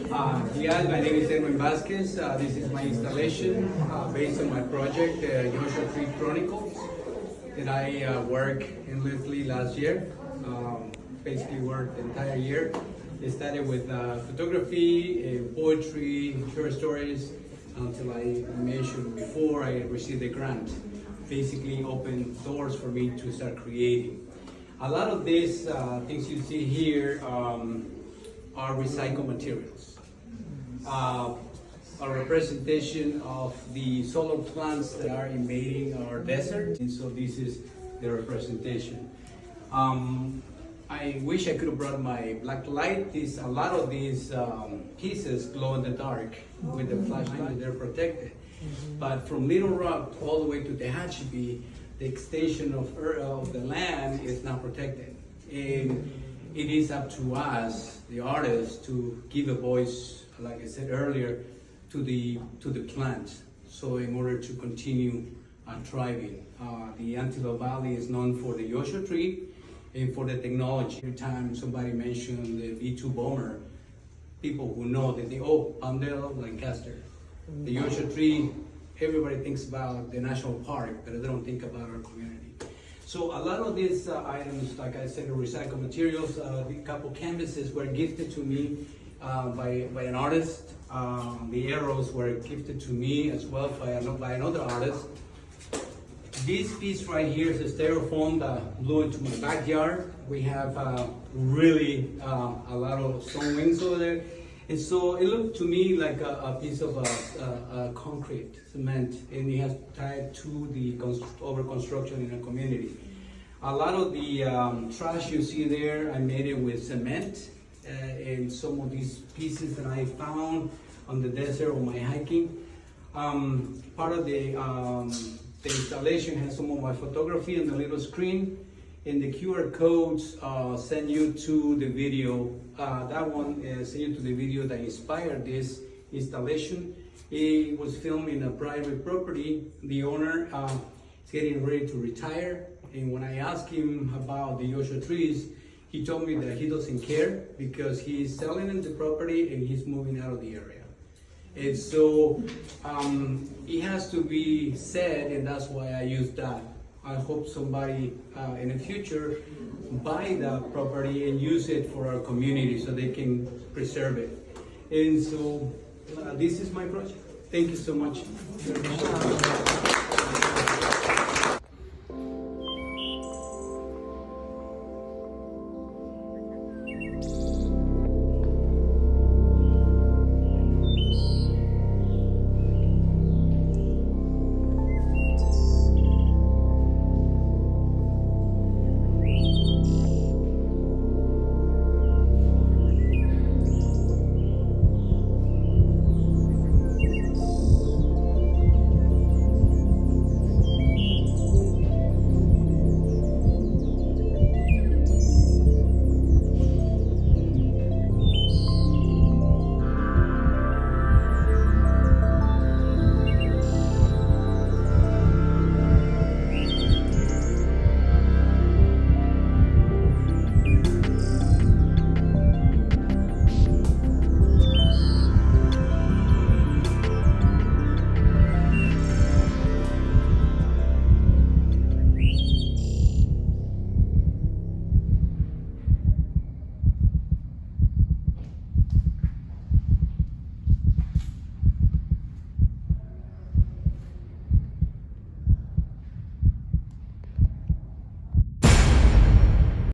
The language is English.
Yeah, my name is Edwin Vasquez. This is my installation based on my project, Joshua Tree Chronicles, that I worked endlessly last year. Basically worked the entire year. It started with photography, poetry, short stories, until I mentioned before I received the grant. Basically opened doors for me to start creating. A lot of these things you see here are recycled materials. A representation of the solar plants that are invading our desert, and so this is the representation. I wish I could have brought my black light. A lot of these pieces glow in the dark with the flashlight. They're protected. But from Little Rock all the way to Tehachapi, the extension of the land is not protected. And it is up to us, the artists, to give a voice, like I said earlier, to the plants. So in order to continue thriving. The Antelope Valley is known for the Joshua tree and for the technology. Every time somebody mentioned the V2 bomber, people who know that Palmdale, Lancaster. The Joshua tree, everybody thinks about the national park, but they don't think about our community. So a lot of these items, like I said, are recycled materials. A couple canvases were gifted to me by an artist. The arrows were gifted to me as well by another artist. This piece right here is a styrofoam that blew into my backyard. We have really a lot of stone wings over there. And so it looked to me like a piece of concrete, cement, and it has tied to the over construction in a community. A lot of the trash you see there, I made it with cement, and some of these pieces that I found on the desert on my hiking. Part of the installation has some of my photography on the little screen, and the QR codes send you to the video. That one send you to the video that inspired this installation. It was filmed in a private property. The owner is getting ready to retire, and when I asked him about the Joshua trees, he told me that he doesn't care because he's selling the property and he's moving out of the area. And so it has to be said, and that's why I use that. I hope somebody in the future buy the property and use it for our community so they can preserve it. And so this is my project. Thank you so much.